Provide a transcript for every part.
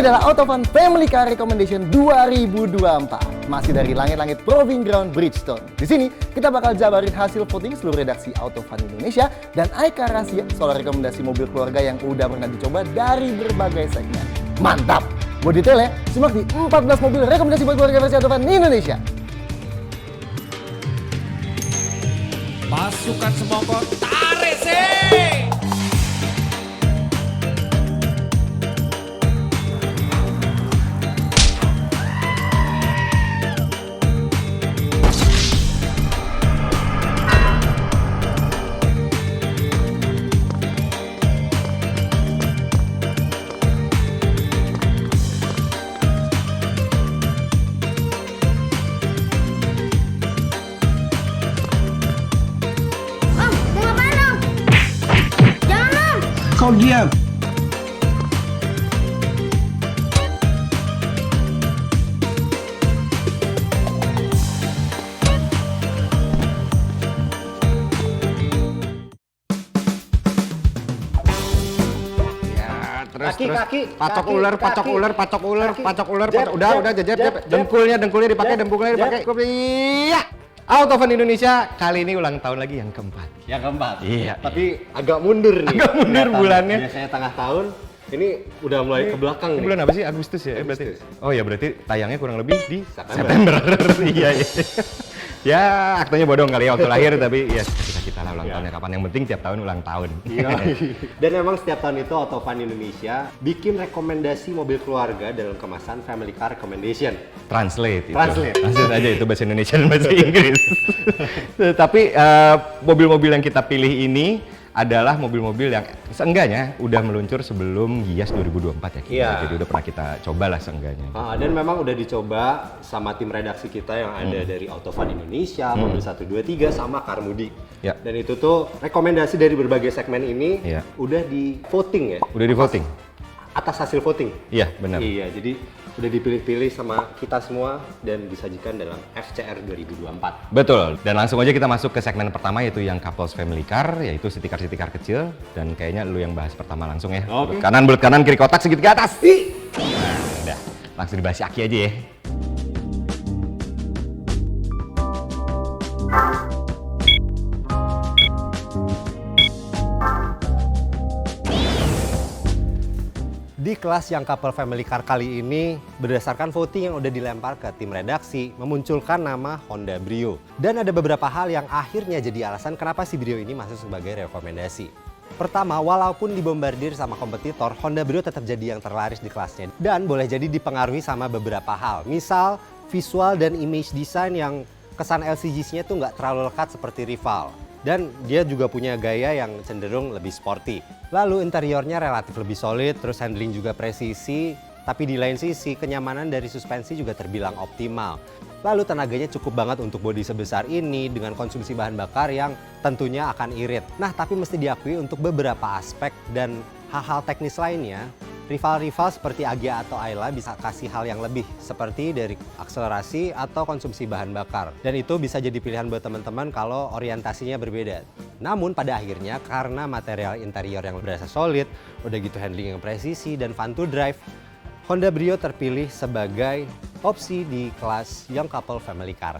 adalah Autofun Family Car Recommendation 2024. Masih dari langit-langit Proving Ground Bridgestone. Di sini kita bakal jabarin hasil voting seluruh redaksi Autofun Indonesia dan iCar Rahasia soal rekomendasi mobil keluarga yang udah pernah dicoba dari berbagai segmen. Mantap! Mau detailnya? Simak di 14 mobil rekomendasi buat keluarga versi Autofun Indonesia. Pasukan semongko tarik sih! Kau diam. Kaki, pacok ular. Udah, jep. Dengkulnya dipakai. Iya. Autofun Indonesia kali ini ulang tahun lagi yang keempat. Yang keempat? Iya. Tapi agak mundur nih. Bulannya. Biasanya tengah tahun, ini udah mulai ke belakang nih. Bulan apa sih? Agustus ya? Berarti. Oh ya berarti tayangnya kurang lebih di September. Iya. Ya, aktenya bodong kali ya waktu lahir, tapi ya kita lah ulang tahunnya kapan. Yang penting tiap tahun ulang tahun. Iya. Dan memang setiap tahun itu Autofun Indonesia bikin rekomendasi mobil keluarga dalam kemasan Family Car Recommendation. Translate aja itu bahasa Indonesia dan bahasa Inggris. Tapi mobil-mobil yang kita pilih ini adalah mobil-mobil yang seenggaknya udah meluncur sebelum Gias 2024 ya. Iya. Jadi udah pernah kita cobalah seenggaknya. Dan memang udah dicoba sama tim redaksi kita yang ada dari Autofun Indonesia, Mobil 123 sama Carmudi. Ya. Dan itu tuh rekomendasi dari berbagai segmen ini Ya. udah di voting ya. Udah di voting? Atas hasil voting. Iya, benar. Iya, jadi udah dipilih-pilih sama kita semua dan disajikan dalam FCR 2024. Betul, dan langsung aja kita masuk ke segmen pertama yaitu yang Couples Family Car, yaitu setikar-setikar kecil, dan kayaknya lu yang bahas pertama langsung ya. Oke. Bulat kanan, kiri kotak, segitiga atas. Nah, udah, langsung dibahas si Aki aja ya. Di kelas yang couple family car kali ini, berdasarkan voting yang udah dilempar ke tim redaksi, memunculkan nama Honda Brio. Dan ada beberapa hal yang akhirnya jadi alasan kenapa si Brio ini masuk sebagai rekomendasi. Pertama, walaupun dibombardir sama kompetitor, Honda Brio tetap jadi yang terlaris di kelasnya. Dan boleh jadi dipengaruhi sama beberapa hal. Misal, visual dan image design yang kesan LCGs-nya tuh nggak terlalu lekat seperti rival. Dan dia juga punya gaya yang cenderung lebih sporty. Lalu interiornya relatif lebih solid, terus handling juga presisi, tapi di lain sisi kenyamanan dari suspensi juga terbilang optimal. Lalu tenaganya cukup banget untuk bodi sebesar ini dengan konsumsi bahan bakar yang tentunya akan irit. Nah, tapi mesti diakui untuk beberapa aspek dan hal-hal teknis lainnya, rival-rival seperti Agya atau Ayla bisa kasih hal yang lebih seperti dari akselerasi atau konsumsi bahan bakar. Dan itu bisa jadi pilihan buat teman-teman kalau orientasinya berbeda. Namun pada akhirnya karena material interior yang berasa solid, udah gitu handling yang presisi dan fun to drive, Honda Brio terpilih sebagai opsi di kelas Young Couple Family Car.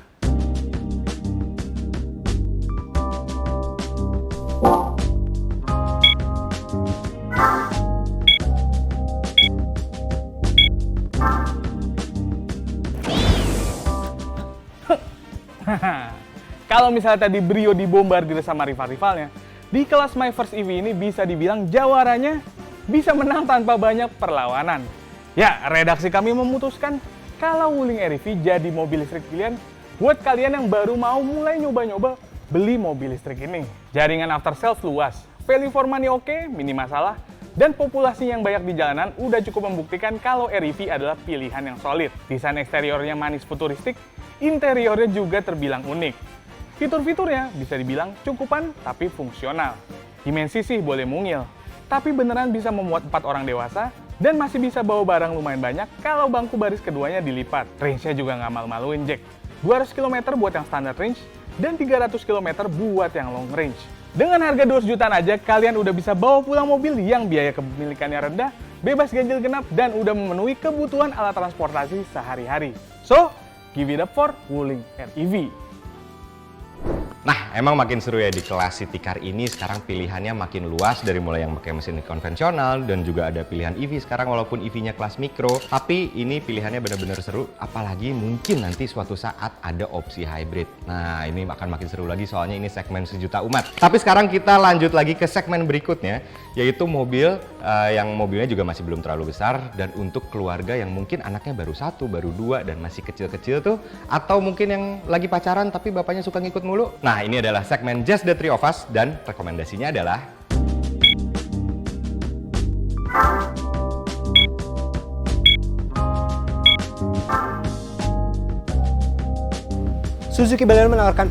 Kalau misalnya tadi Brio dibombardir sama rival-rivalnya, di kelas My First EV ini bisa dibilang jawaranya bisa menang tanpa banyak perlawanan. Ya, redaksi kami memutuskan kalau Wuling REV jadi mobil listrik pilihan buat kalian yang baru mau mulai nyoba-nyoba beli mobil listrik ini. Jaringan after sales luas, value for money oke, minim masalah, dan populasi yang banyak di jalanan udah cukup membuktikan kalau REV adalah pilihan yang solid. Desain eksteriornya manis futuristik, interiornya juga terbilang unik. Fitur-fiturnya bisa dibilang cukupan tapi fungsional. Dimensi sih boleh mungil, tapi beneran bisa memuat 4 orang dewasa dan masih bisa bawa barang lumayan banyak kalau bangku baris keduanya dilipat. Range-nya juga nggak malu-maluin, Jack. 200 km buat yang standar range dan 300 km buat yang long range. Dengan harga 200 jutaan aja, kalian udah bisa bawa pulang mobil yang biaya kepemilikannya rendah bebas ganjil genap, dan udah memenuhi kebutuhan alat transportasi sehari-hari. So, give it up for Wuling REV. Nah, emang makin seru ya di kelas City Car ini. Sekarang pilihannya makin luas, dari mulai yang pakai mesin konvensional dan juga ada pilihan EV sekarang walaupun EV-nya kelas mikro. Tapi ini pilihannya benar-benar seru, apalagi mungkin nanti suatu saat ada opsi hybrid. Nah, ini akan makin seru lagi soalnya ini segmen sejuta umat. Tapi sekarang kita lanjut lagi ke segmen berikutnya, yaitu mobil yang mobilnya juga masih belum terlalu besar dan untuk keluarga yang mungkin anaknya baru 1, baru 2 dan masih kecil-kecil tuh, atau mungkin yang lagi pacaran tapi bapaknya suka ngikut mulu. Nah, ini adalah segmen Just the Three of Us dan rekomendasinya adalah Suzuki Baleno menawarkan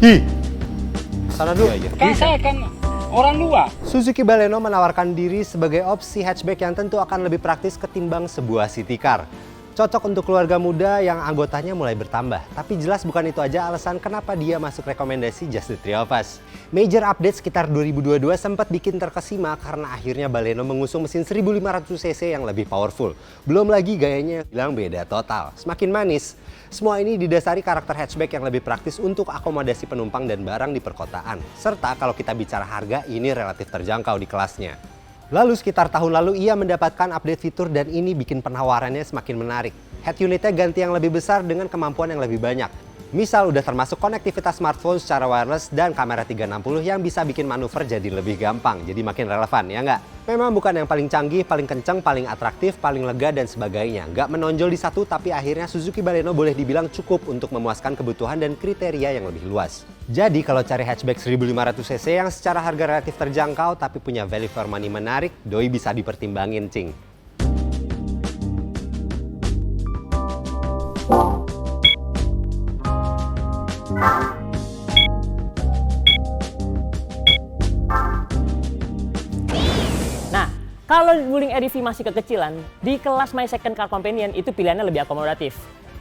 sana dulu. Kan saya kan orang luar. Suzuki Baleno menawarkan diri sebagai opsi hatchback yang tentu akan lebih praktis ketimbang sebuah city car. Cocok untuk keluarga muda yang anggotanya mulai bertambah. Tapi jelas bukan itu aja alasan kenapa dia masuk rekomendasi Just the Three of Us. Major update sekitar 2022 sempat bikin terkesima karena akhirnya Baleno mengusung mesin 1500cc yang lebih powerful. Belum lagi gayanya bilang beda total, semakin manis. Semua ini didasari karakter hatchback yang lebih praktis untuk akomodasi penumpang dan barang di perkotaan. Serta kalau kita bicara harga, ini relatif terjangkau di kelasnya. Lalu sekitar tahun lalu ia mendapatkan update fitur dan ini bikin penawarannya semakin menarik. Head unitnya ganti yang lebih besar dengan kemampuan yang lebih banyak. Misal udah termasuk konektivitas smartphone secara wireless dan kamera 360 yang bisa bikin manuver jadi lebih gampang, jadi makin relevan, ya nggak? Memang bukan yang paling canggih, paling kenceng, paling atraktif, paling lega dan sebagainya. Nggak menonjol di satu, tapi akhirnya Suzuki Baleno boleh dibilang cukup untuk memuaskan kebutuhan dan kriteria yang lebih luas. Jadi kalau cari hatchback 1500cc yang secara harga relatif terjangkau tapi punya value for money menarik, doi bisa dipertimbangin, cing. Nah, kalau Wuling REV masih kekecilan, di kelas My Second Car Companion itu pilihannya lebih akomodatif.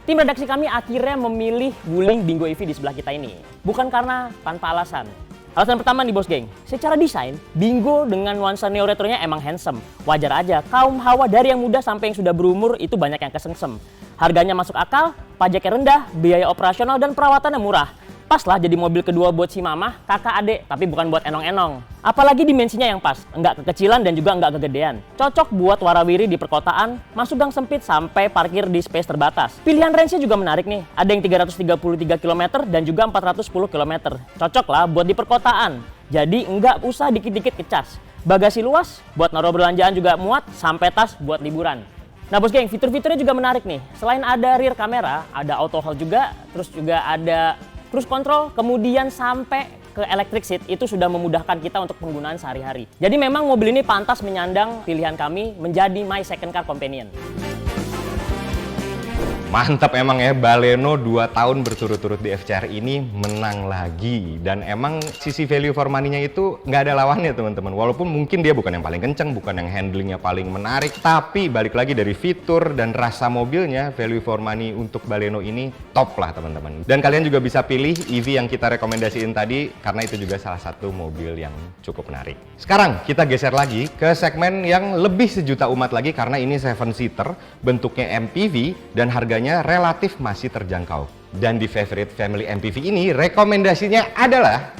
Tim redaksi kami akhirnya memilih Wuling Dingo EV di sebelah kita ini. Bukan karena tanpa alasan. Alasan pertama nih bos geng, secara desain, Dingo dengan nuansa neo-retronya emang handsome. Wajar aja, kaum hawa dari yang muda sampai yang sudah berumur itu banyak yang kesengsem. Harganya masuk akal, pajaknya rendah, biaya operasional dan perawatannya murah. Pas lah jadi mobil kedua buat si mama, kakak, adek, tapi bukan buat enong-enong. Apalagi dimensinya yang pas, enggak kekecilan dan juga enggak kegedean. Cocok buat warawiri di perkotaan, masuk gang sempit sampai parkir di space terbatas. Pilihan range-nya juga menarik nih, ada yang 333 km dan juga 410 km. Cocok lah buat di perkotaan, jadi enggak usah dikit-dikit kecas. Bagasi luas, buat naruh belanjaan juga muat, sampai tas buat liburan. Nah bos geng, fitur-fiturnya juga menarik nih. Selain ada rear kamera, ada auto hold juga, terus juga ada cruise control, kemudian sampai ke electric seat, itu sudah memudahkan kita untuk penggunaan sehari-hari. Jadi memang mobil ini pantas menyandang pilihan kami menjadi My Second Car Companion. Mantap emang ya, Baleno 2 tahun berturut-turut di FCR ini menang lagi. Dan emang sisi value for money-nya itu nggak ada lawannya teman-teman. Walaupun mungkin dia bukan yang paling kenceng, bukan yang handlingnya paling menarik. Tapi balik lagi dari fitur dan rasa mobilnya, value for money untuk Baleno ini top lah teman-teman. Dan kalian juga bisa pilih EV yang kita rekomendasiin tadi, karena itu juga salah satu mobil yang cukup menarik. Sekarang kita geser lagi ke segmen yang lebih sejuta umat lagi, karena ini 7-seater, bentuknya MPV, dan harganya relatif masih terjangkau. Dan di favorite family MPV ini rekomendasinya adalah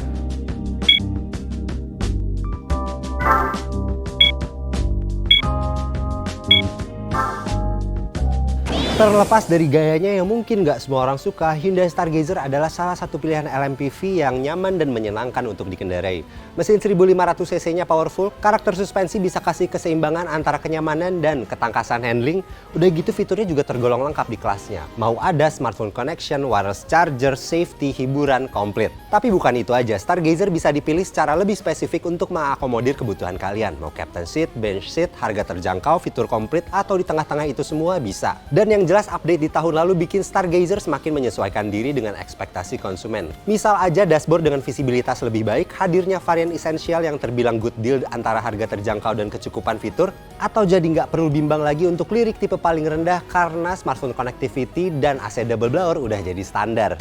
Terlepas dari gayanya yang mungkin nggak semua orang suka, Hyundai Stargazer adalah salah satu pilihan LMPV yang nyaman dan menyenangkan untuk dikendarai. Mesin 1500cc-nya powerful, karakter suspensi bisa kasih keseimbangan antara kenyamanan dan ketangkasan handling. Udah gitu fiturnya juga tergolong lengkap di kelasnya. Mau ada smartphone connection, wireless charger, safety, hiburan, komplit. Tapi bukan itu aja, Stargazer bisa dipilih secara lebih spesifik untuk mengakomodir kebutuhan kalian. Mau captain seat, bench seat, harga terjangkau, fitur komplit, atau di tengah-tengah itu semua bisa. Dan yang jelas update di tahun lalu bikin Stargazer semakin menyesuaikan diri dengan ekspektasi konsumen. Misal aja dashboard dengan visibilitas lebih baik, hadirnya varian esensial yang terbilang good deal antara harga terjangkau dan kecukupan fitur, atau jadi nggak perlu bimbang lagi untuk lirik tipe paling rendah karena smartphone connectivity dan AC double blower udah jadi standar.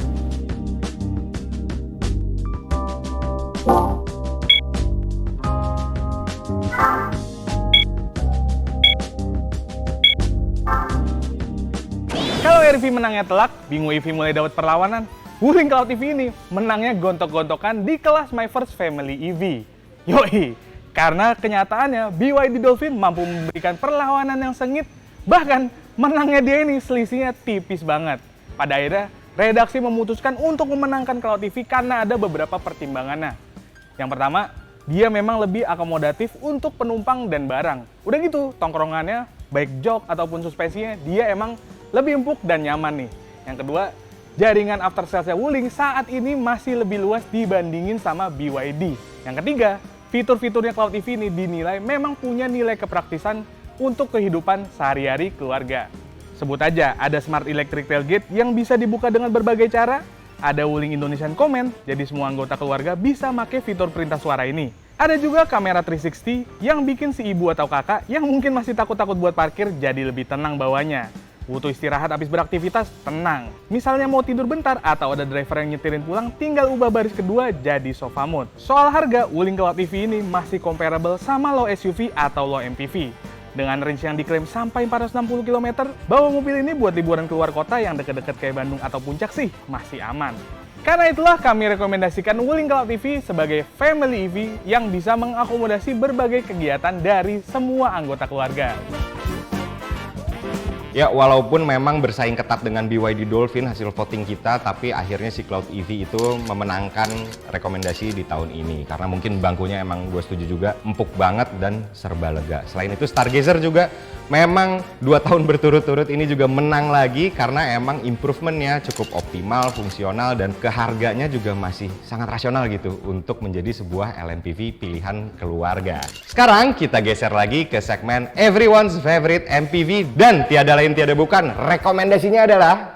RV menangnya telak, Bingo EV mulai dapat perlawanan. Wuling Cloud EV ini menangnya gontok-gontokan di kelas My First Family EV. Yoi, karena kenyataannya BYD Dolphin mampu memberikan perlawanan yang sengit, bahkan menangnya dia ini selisihnya tipis banget. Pada akhirnya, redaksi memutuskan untuk memenangkan Cloud EV karena ada beberapa pertimbangannya. Yang pertama, dia memang lebih akomodatif untuk penumpang dan barang. Udah gitu, tongkrongannya, baik jok ataupun suspensinya, dia emang lebih empuk dan nyaman nih. Yang kedua, jaringan after sales-nya Wuling saat ini masih lebih luas dibandingin sama BYD. Yang ketiga, fitur-fiturnya Cloud EV ini dinilai memang punya nilai kepraktisan untuk kehidupan sehari-hari keluarga. Sebut aja, ada Smart Electric Tailgate yang bisa dibuka dengan berbagai cara, ada Wuling Indonesian Command, jadi semua anggota keluarga bisa pakai fitur perintah suara ini. Ada juga kamera 360 yang bikin si ibu atau kakak yang mungkin masih takut-takut buat parkir jadi lebih tenang bawanya. Butuh istirahat habis beraktivitas, tenang. Misalnya mau tidur bentar atau ada driver yang nyetirin pulang, tinggal ubah baris kedua jadi sofa mode. Soal harga, Wuling Cloud EV ini masih comparable sama low SUV atau low MPV. Dengan range yang diklaim sampai 460 km, bawa mobil ini buat liburan keluar kota yang deket-deket kayak Bandung atau Puncak sih masih aman. Karena itulah kami rekomendasikan Wuling Cloud EV sebagai family EV yang bisa mengakomodasi berbagai kegiatan dari semua anggota keluarga. Ya, walaupun memang bersaing ketat dengan BYD Dolphin hasil voting kita, tapi akhirnya si Cloud EV itu memenangkan rekomendasi di tahun ini. Karena mungkin bangkunya emang gue setuju juga, empuk banget dan serba lega. Selain itu Stargazer juga memang 2 tahun berturut-turut ini juga menang lagi karena emang improvementnya cukup optimal, fungsional, dan ke harganya juga masih sangat rasional gitu untuk menjadi sebuah LMPV pilihan keluarga. Sekarang kita geser lagi ke segmen Everyone's Favorite MPV, dan tiada lain tiada bukan, rekomendasinya adalah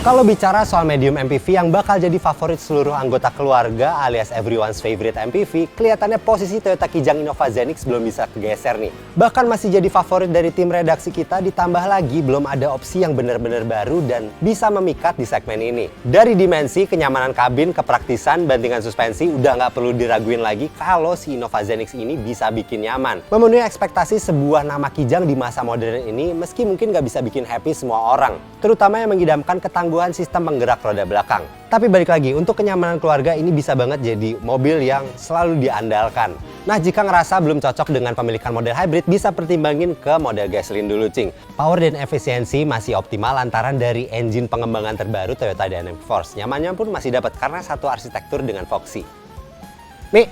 Kalau bicara soal medium MPV yang bakal jadi favorit seluruh anggota keluarga alias everyone's favorite MPV, kelihatannya posisi Toyota Kijang Innova Zenix belum bisa kegeser nih. Bahkan masih jadi favorit dari tim redaksi kita, ditambah lagi belum ada opsi yang benar-benar baru dan bisa memikat di segmen ini. Dari dimensi, kenyamanan kabin, kepraktisan, bantingan suspensi, udah nggak perlu diraguin lagi kalau si Innova Zenix ini bisa bikin nyaman. Memenuhi ekspektasi sebuah nama Kijang di masa modern ini, meski mungkin nggak bisa bikin happy semua orang. Terutama yang mengidamkan ketangguhan sistem penggerak roda belakang. Tapi balik lagi, untuk kenyamanan keluarga ini bisa banget jadi mobil yang selalu diandalkan. Nah, jika ngerasa belum cocok dengan pemilikan model hybrid, bisa pertimbangin ke model gasoline dulu, cing. Power dan efisiensi masih optimal lantaran dari engine pengembangan terbaru Toyota Dynamic Force. Nyamannya pun masih dapat karena satu arsitektur dengan Foxy. Mi,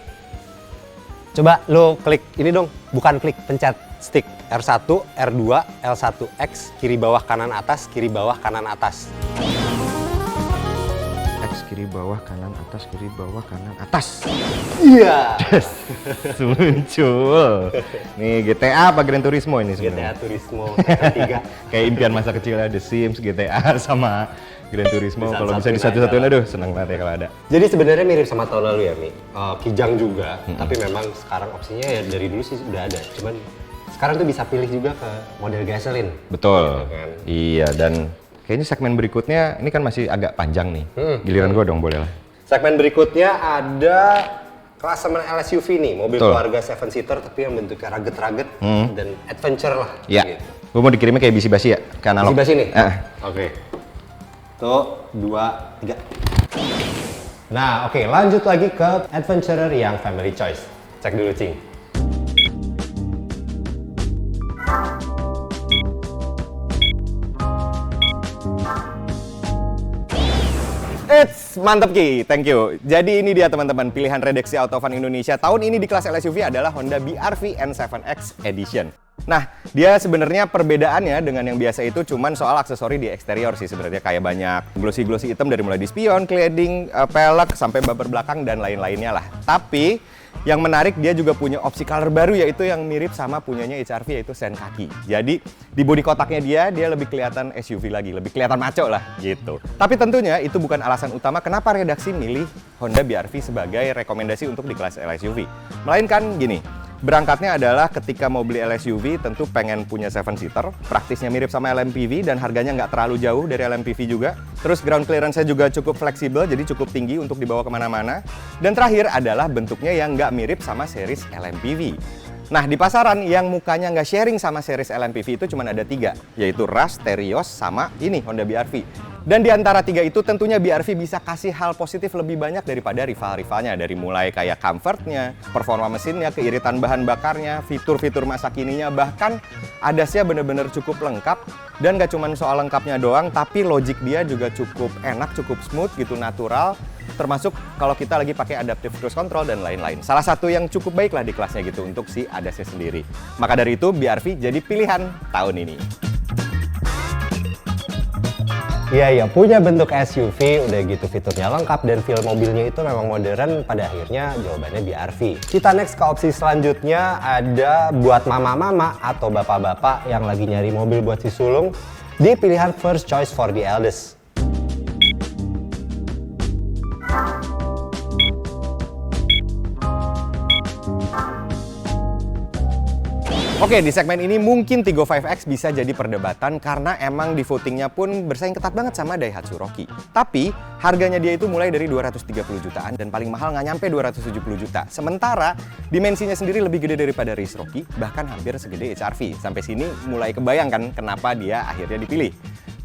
coba lo klik ini dong, bukan klik, pencet stick R1, R2, L1X, kiri bawah kanan atas, kiri bawah kanan atas. X, kiri bawah kanan atas, kiri bawah kanan atas. Iya. Yes, muncul. Nih GTA apa Gran Turismo ini GTA sebenarnya? Turismo 3. Kayak impian masa kecilnya The Sims, GTA sama Gran Turismo. Kalau bisa Disatu-satuin disatu-satuin, aja. aduh seneng banget ya kalau ada. Jadi sebenarnya mirip sama tahun lalu ya, Mi. Kijang juga, tapi memang sekarang opsinya ya dari dulu sih udah ada. Cuman sekarang tuh bisa pilih juga ke model gasoline. Betul. Gitu kan. Iya, dan kayaknya segmen berikutnya ini kan masih agak panjang nih. Giliran gue dong, boleh lah. Segmen berikutnya ada klasemen LSUV nih, mobil Betul. keluarga 7-seater tapi yang bentuknya rugged dan adventure lah. Iya. Gitu. Gue mau dikirimnya kayak bisi-basi ya, ke analog. Sebelah sini? Ah. Oke. Tuh, 2, 3. Nah, oke, lanjut lagi ke adventurer yang family choice. Cek dulu, Cing. Mantap Ki, thank you. Jadi ini dia teman-teman, pilihan redaksi Autofan Indonesia tahun ini di kelas LSUV adalah Honda BR-V N7X Edition. Nah, dia sebenarnya perbedaannya dengan yang biasa itu cuman soal aksesori di eksterior sih sebenarnya, kayak banyak glossy-glossy hitam dari mulai di spion, cladding, pelek, sampai bumper belakang dan lain-lainnya lah. Tapi yang menarik dia juga punya opsi color baru, yaitu yang mirip sama punyanya HR-V, yaitu sen kaki. Jadi di bodi kotaknya dia lebih kelihatan SUV lagi, lebih kelihatan maco lah gitu. Tapi tentunya itu bukan alasan utama kenapa redaksi milih Honda BR-V sebagai rekomendasi untuk di kelas LSUV. Melainkan gini, Berangkatnya adalah ketika mau beli LSUV tentu pengen punya 7-seater, praktisnya mirip sama LMPV dan harganya nggak terlalu jauh dari LMPV juga. Terus ground clearance-nya juga cukup fleksibel, jadi cukup tinggi untuk dibawa kemana-mana. Dan terakhir adalah bentuknya yang nggak mirip sama series LMPV. Nah, di pasaran yang mukanya nggak sharing sama series LMPV itu cuma ada 3, yaitu Rush, Terios, sama ini Honda BR-V. Dan di antara 3 itu tentunya BR-V bisa kasih hal positif lebih banyak daripada rival-rivalnya. Dari mulai kayak comfortnya, performa mesinnya, keiritan bahan bakarnya, fitur-fitur masa kininya, bahkan ADAS-nya bener-bener cukup lengkap. Dan gak cuma soal lengkapnya doang, tapi logic dia juga cukup enak, cukup smooth gitu, natural. Termasuk kalau kita lagi pakai adaptive cruise control dan lain-lain. Salah satu yang cukup baik lah di kelasnya gitu untuk si ADAS-nya sendiri. Maka dari itu BR-V jadi pilihan tahun ini. Iya, punya bentuk SUV, udah gitu fiturnya lengkap dan feel mobilnya itu memang modern, pada akhirnya jawabannya BR-V. Kita next ke opsi selanjutnya, ada buat mama-mama atau bapak-bapak yang lagi nyari mobil buat si sulung, di pilihan first choice for the eldest. Oke, di segmen ini mungkin Tiggo 5X bisa jadi perdebatan karena emang di votingnya pun bersaing ketat banget sama Daihatsu Rocky. Tapi harganya dia itu mulai dari 230 jutaan dan paling mahal nggak nyampe 270 juta. Sementara dimensinya sendiri lebih gede daripada Race Rocky, bahkan hampir segede HR-V. Sampai sini mulai kebayangkan kenapa dia akhirnya dipilih.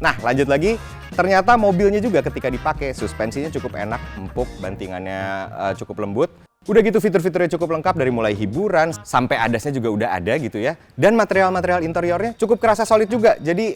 Nah, lanjut lagi. Ternyata mobilnya juga ketika dipakai, suspensinya cukup enak, empuk, bantingannya cukup lembut. Udah gitu fitur-fiturnya cukup lengkap dari mulai hiburan sampai ADAS-nya juga udah ada gitu ya. Dan material-material interiornya cukup kerasa solid juga. Jadi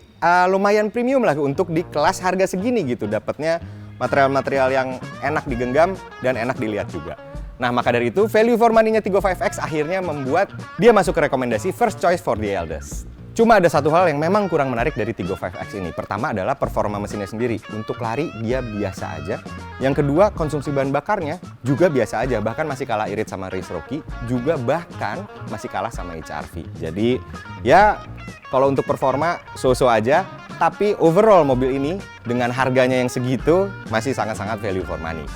lumayan premium lah untuk di kelas harga segini gitu. Dapatnya material-material yang enak digenggam dan enak dilihat juga. Nah, maka dari itu value for money-nya Tiggo 5X akhirnya membuat dia masuk ke rekomendasi first choice for the eldest. Cuma ada satu hal yang memang kurang menarik dari Tiggo 5X ini. Pertama adalah performa mesinnya sendiri. Untuk lari dia biasa aja. Yang kedua, konsumsi bahan bakarnya juga biasa aja. Bahkan masih kalah irit sama Race Rocky. Juga bahkan masih kalah sama HR-V. Jadi ya kalau untuk performa so-so aja. Tapi overall mobil ini dengan harganya yang segitu masih sangat-sangat value for money.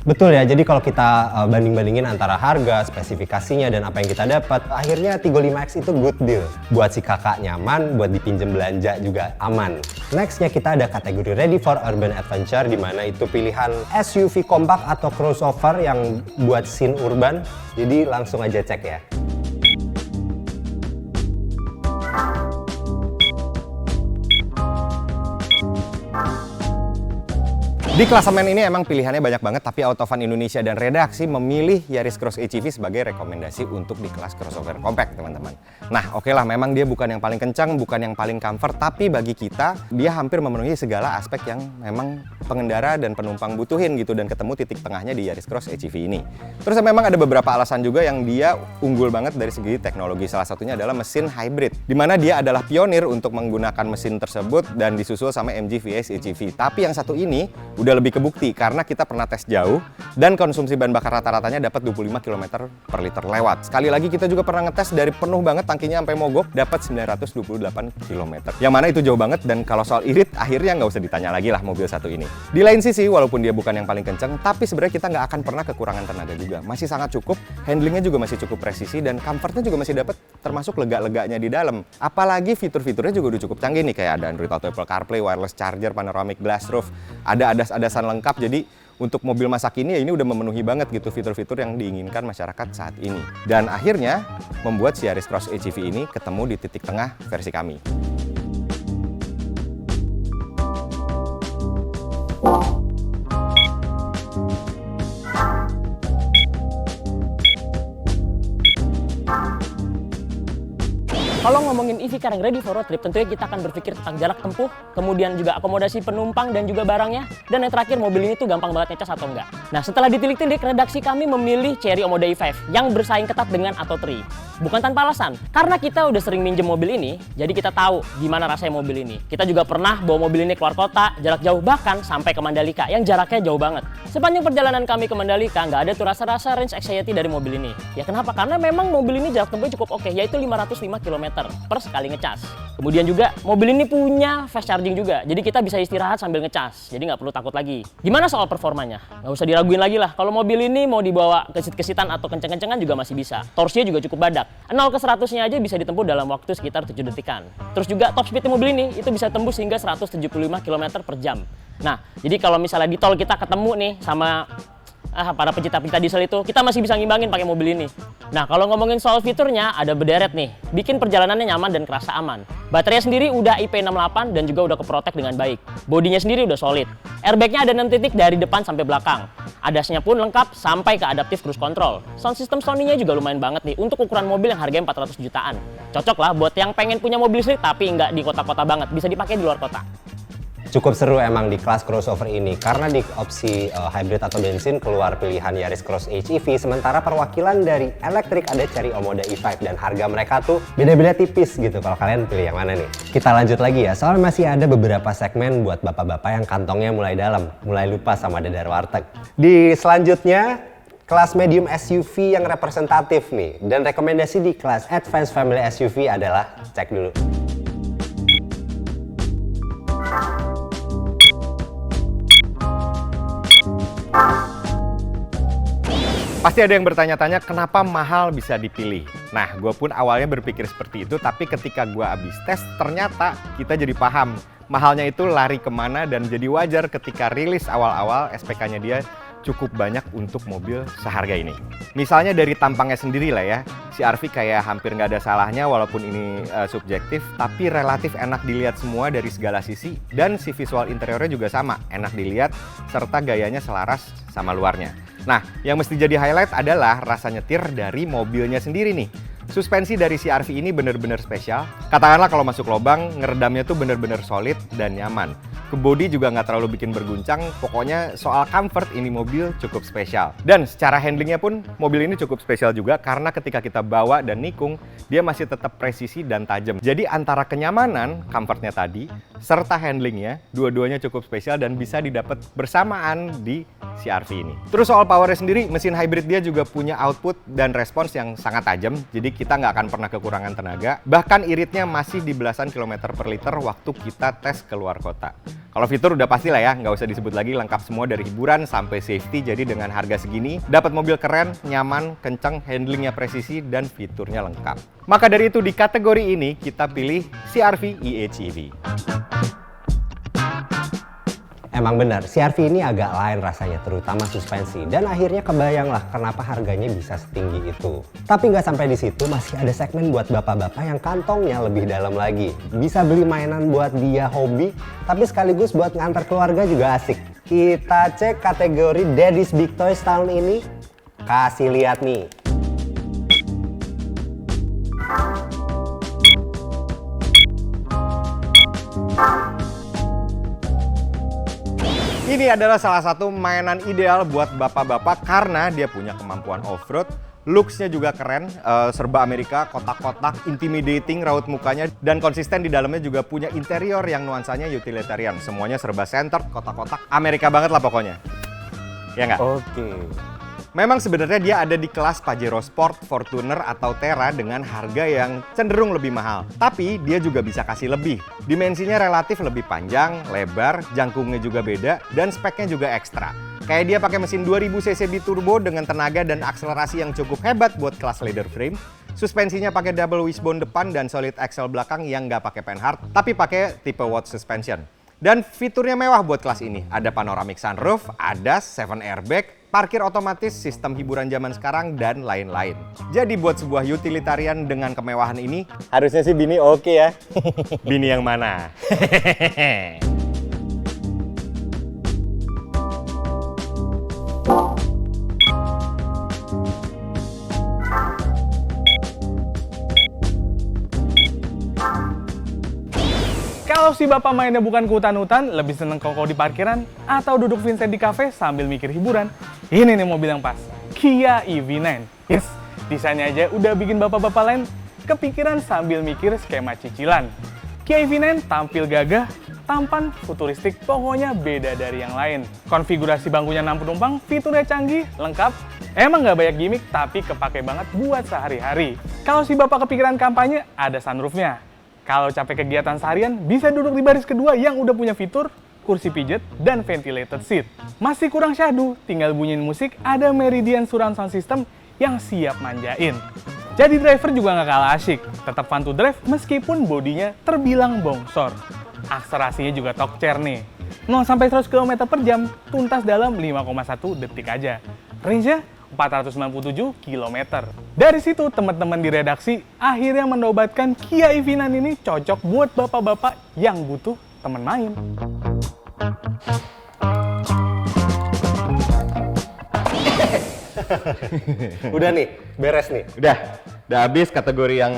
Betul ya, jadi kalau kita banding-bandingin antara harga, spesifikasinya, dan apa yang kita dapat, akhirnya Tiggo 5X itu good deal. Buat si kakak nyaman, buat dipinjem belanja juga aman. Nextnya kita ada kategori ready for urban adventure, di mana itu pilihan SUV kompak atau crossover yang buat scene urban. Jadi langsung aja cek ya. Di klasemen ini emang pilihannya banyak banget, tapi Autofan Indonesia dan redaksi memilih Yaris Cross HEV sebagai rekomendasi untuk di kelas crossover compact, teman-teman. Nah, oke lah, memang dia bukan yang paling kencang, bukan yang paling comfort, tapi bagi kita, dia hampir memenuhi segala aspek yang memang pengendara dan penumpang butuhin gitu, dan ketemu titik tengahnya di Yaris Cross HEV ini. Terus memang ada beberapa alasan juga yang dia unggul banget dari segi teknologi. Salah satunya adalah mesin hybrid, di mana dia adalah pionir untuk menggunakan mesin tersebut dan disusul sama MG VS HEV. Tapi yang satu ini udah lebih kebukti karena kita pernah tes jauh dan konsumsi bahan bakar rata-ratanya dapat 25 km per liter lewat. Sekali lagi kita juga pernah ngetes dari penuh banget tangkinya sampai mogok dapat 928 km. Yang mana itu jauh banget, dan kalau soal irit akhirnya nggak usah ditanya lagi lah mobil satu ini. Di lain sisi, walaupun dia bukan yang paling kencang, tapi sebenarnya kita nggak akan pernah kekurangan tenaga juga. Masih sangat cukup, handlingnya juga masih cukup presisi, dan comfortnya juga masih dapat, termasuk lega-leganya di dalam. Apalagi fitur-fiturnya juga udah cukup canggih nih, kayak ada Android Auto, Apple CarPlay, wireless charger, panoramic glass roof, ada ADAS-ADASan lengkap. Jadi untuk mobil masa kini ya ini udah memenuhi banget gitu fitur-fitur yang diinginkan masyarakat saat ini. Dan akhirnya membuat si Yaris Cross HEV ini ketemu di titik tengah versi kami. Kalau ngomongin EV car yang ready for road trip, tentunya kita akan berpikir tentang jarak tempuh, kemudian juga akomodasi penumpang dan juga barangnya, dan yang terakhir mobil ini tuh gampang banget ngecas atau enggak. Nah, setelah ditilik-tilik, redaksi kami memilih Chery Omoda E5 yang bersaing ketat dengan Atto 3. Bukan tanpa alasan, karena kita udah sering minjem mobil ini, jadi kita tahu gimana rasanya mobil ini. Kita juga pernah bawa mobil ini keluar kota, jarak jauh, bahkan sampai ke Mandalika yang jaraknya jauh banget. Sepanjang perjalanan kami ke Mandalika, nggak ada tuh rasa-rasa range anxiety dari mobil ini. Ya kenapa? Karena memang mobil ini jarak tempuhnya cukup oke, yaitu 505 km. per sekali ngecas. Kemudian juga mobil ini punya fast charging juga, jadi kita bisa istirahat sambil ngecas, jadi nggak perlu takut lagi. Gimana soal performanya? Nggak usah diraguin lagi lah, kalau mobil ini mau dibawa kesit-kesitan atau kenceng-kencengan juga masih bisa. Torsinya juga cukup badak. 0 ke 100-nya aja bisa ditempuh dalam waktu sekitar 7 detikan. Terus juga top speed mobil ini itu bisa tembus hingga 175 km per jam. Nah, jadi kalau misalnya di tol kita ketemu nih sama para pecinta-pecinta diesel itu, kita masih bisa ngimbangin pakai mobil ini. Nah, kalau ngomongin soal fiturnya, ada berderet nih, bikin perjalanannya nyaman dan kerasa aman. Baterainya sendiri udah IP68 dan juga udah keprotek dengan baik. Bodinya sendiri udah solid. Airbagnya ada 6 titik dari depan sampai belakang. ADAS-nya pun lengkap sampai ke adaptive cruise control. Sound system Sony-nya juga lumayan banget nih untuk ukuran mobil yang harganya 400 jutaan. Cocok lah buat yang pengen punya mobil listrik tapi nggak di kota-kota banget, bisa dipakai di luar kota. Cukup seru emang di kelas crossover ini karena di opsi hybrid atau bensin keluar pilihan Yaris Cross HEV, sementara perwakilan dari elektrik ada Chery Omoda E5 dan harga mereka tuh beda-beda tipis gitu. Kalau kalian pilih yang mana nih? Kita lanjut lagi ya, soalnya masih ada beberapa segmen buat bapak-bapak yang kantongnya mulai dalam, mulai lupa sama dadar warteg. Di selanjutnya kelas medium SUV yang representatif nih, dan rekomendasi di kelas Advanced Family SUV adalah cek dulu. Pasti ada yang bertanya-tanya kenapa mahal bisa dipilih. Nah, gue pun awalnya berpikir seperti itu, tapi ketika gue habis tes, ternyata kita jadi paham mahalnya itu lari kemana, dan jadi wajar ketika rilis awal-awal SPK-nya dia cukup banyak untuk mobil seharga ini. Misalnya dari tampangnya sendiri lah ya, CR-V kayak hampir nggak ada salahnya walaupun ini subjektif, tapi relatif enak dilihat semua dari segala sisi, dan si visual interiornya juga sama, enak dilihat, serta gayanya selaras sama luarnya. Nah, yang mesti jadi highlight adalah rasa nyetir dari mobilnya sendiri nih. Suspensi dari CR-V ini bener-bener spesial. Katakanlah kalau masuk lubang, ngeredamnya tuh bener-bener solid dan nyaman. Ke bodi juga nggak terlalu bikin berguncang, pokoknya soal comfort ini mobil cukup spesial. Dan secara handlingnya pun mobil ini cukup spesial juga karena ketika kita bawa dan nikung, dia masih tetap presisi dan tajam. Jadi antara kenyamanan, comfortnya tadi, serta handlingnya, dua-duanya cukup spesial dan bisa didapat bersamaan di CR-V ini. Terus soal powernya sendiri, mesin hybrid dia juga punya output dan respons yang sangat tajam, jadi kita nggak akan pernah kekurangan tenaga. Bahkan iritnya masih di belasan kilometer per liter waktu kita tes keluar kota. Kalau fitur udah pasti lah ya, nggak usah disebut lagi, lengkap semua dari hiburan sampai safety. Jadi dengan harga segini, dapat mobil keren, nyaman, kenceng, handlingnya presisi, dan fiturnya lengkap. Maka dari itu di kategori ini kita pilih CR-V eHEV. Emang benar, CR-V ini agak lain rasanya, terutama suspensi. Dan akhirnya kebayanglah kenapa harganya bisa setinggi itu. Tapi nggak sampai di situ, masih ada segmen buat bapak-bapak yang kantongnya lebih dalam lagi. Bisa beli mainan buat dia hobi, tapi sekaligus buat ngantar keluarga juga asik. Kita cek kategori Daddy's Big Toys tahun ini. Kasih lihat nih. Ini adalah salah satu mainan ideal buat bapak-bapak karena dia punya kemampuan off-road, looks-nya juga keren, serba Amerika, kotak-kotak, intimidating raut mukanya, dan konsisten di dalamnya juga punya interior yang nuansanya utilitarian. Semuanya serba center, kotak-kotak, Amerika banget lah pokoknya. Ya nggak? Oke. Memang sebenarnya dia ada di kelas Pajero Sport, Fortuner, atau Terra dengan harga yang cenderung lebih mahal. Tapi dia juga bisa kasih lebih. Dimensinya relatif lebih panjang, lebar, jangkungnya juga beda, dan speknya juga ekstra. Kayak dia pakai mesin 2000 cc biturbo dengan tenaga dan akselerasi yang cukup hebat buat kelas leather frame. Suspensinya pakai double wishbone depan dan solid axle belakang yang nggak pakai Panhard, tapi pakai tipe Watts suspension. Dan fiturnya mewah buat kelas ini. Ada panoramic sunroof, ADAS, 7 airbag, parkir otomatis, sistem hiburan zaman sekarang, dan lain-lain. Jadi buat sebuah utilitarian dengan kemewahan ini, harusnya sih Bini oke ya. Bini yang mana? Kalau si bapak mainnya bukan ke hutan-hutan, lebih seneng koko di parkiran, atau duduk Vincent di cafe sambil mikir hiburan, ini nih mobil yang pas, Kia EV9. Yes, desainnya aja udah bikin bapak-bapak lain kepikiran sambil mikir skema cicilan. Kia EV9 tampil gagah, tampan, futuristik, pokoknya beda dari yang lain. Konfigurasi bangkunya 6 penumpang, fiturnya canggih, lengkap. Emang nggak banyak gimmick, tapi kepake banget buat sehari-hari. Kalau si bapak kepikiran kampanye, ada sunroofnya. Kalau capek kegiatan seharian, bisa duduk di baris kedua yang udah punya fitur kursi pijet dan ventilated seat. Masih kurang syahdu, tinggal bunyiin musik, ada Meridian Surround Sound System yang siap manjain. Jadi driver juga nggak kalah asyik, tetap fun to drive meskipun bodinya terbilang bongsor. Akselerasinya juga top chair nih. 0-100 km per jam, tuntas dalam 5,1 detik aja. Range-nya 497 km. Dari situ teman-teman di redaksi akhirnya menobatkan Kia EV9 ini cocok buat bapak-bapak yang butuh teman main. Udah nih, beres nih. Udah habis kategori yang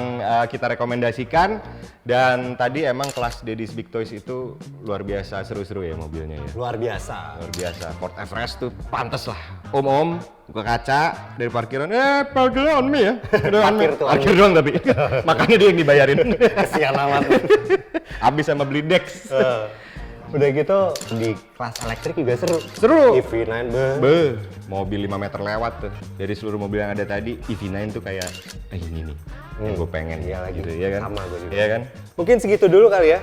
kita rekomendasikan. Dan tadi emang kelas Daddy's Big Toys itu luar biasa seru-seru ya mobilnya ya. Luar biasa. Luar biasa. Ford Everest tuh pantes lah. Om-om buka kaca dari parkiran, parkir on me ya. Parkir doang tapi. Makanya dia yang dibayarin. Kasihan amat. Habis sama beli Dex. Udah gitu di kelas elektrik juga seru. Seru. EV9 Mobil 5 meter lewat tuh. Dari seluruh mobil yang ada tadi, EV9 tuh kayak ini nih yang gue pengen. Iya lagi. Gitu, ya kan? Sama gue juga. Iya kan? Mungkin segitu dulu kali ya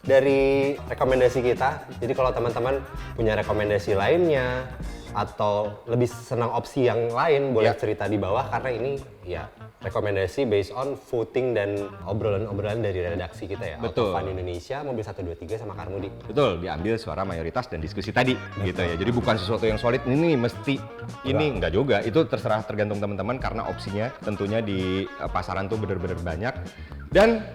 dari rekomendasi kita. Jadi kalau teman-teman punya rekomendasi lainnya atau lebih senang opsi yang lain, boleh cerita di bawah karena ini ya rekomendasi based on voting dan obrolan-obrolan dari redaksi kita ya. Betul. Autofan Indonesia, Mobil 123 sama Karmudi. Betul, diambil suara mayoritas dan diskusi tadi gitu ya. Jadi bukan sesuatu yang solid ini mesti ini enggak juga. Itu terserah tergantung teman-teman karena opsinya tentunya di pasaran tuh bener-bener banyak. Dan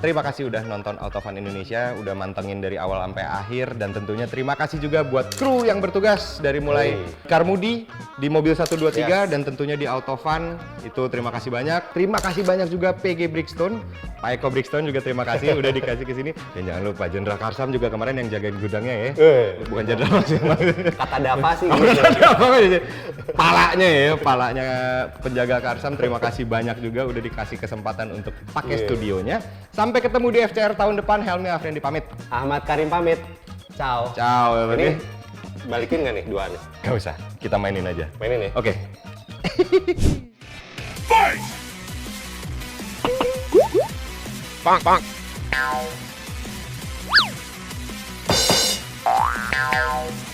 terima kasih udah nonton Autofan Indonesia, udah mantengin dari awal sampai akhir, dan tentunya terima kasih juga buat kru yang bertugas dari mulai Karmudi di Mobil 123 dan tentunya di Autofan. Itu terima kasih banyak. Terima kasih banyak juga PG Brixton, Pak Eko Brixton juga terima kasih udah dikasih ke sini. Dan jangan lupa Jenderal Karsam juga kemarin yang jagain gudangnya ya. Bukan Jenderal maksudnya. Kata Dava sih. Palanya ya, palanya penjaga Karsam. Terima kasih banyak juga udah dikasih kesempatan untuk pakai studionya. Sampai ketemu di FCR tahun depan. Helmi Afriandi pamit. Ahmad Karim pamit. Ciao. Ciao. Ini balikin nggak nih duanya? Gak usah, kita mainin aja. Mainin ya? Oke. Bang, bang.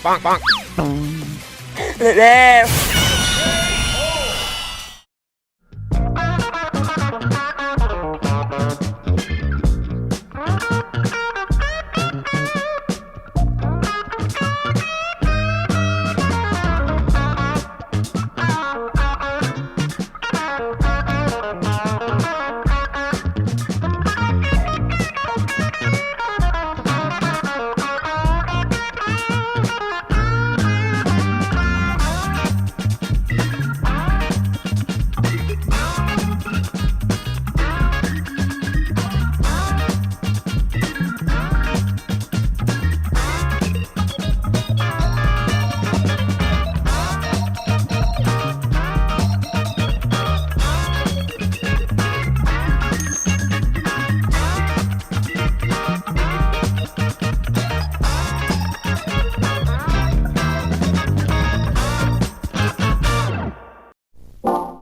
Bang, bang. Dev.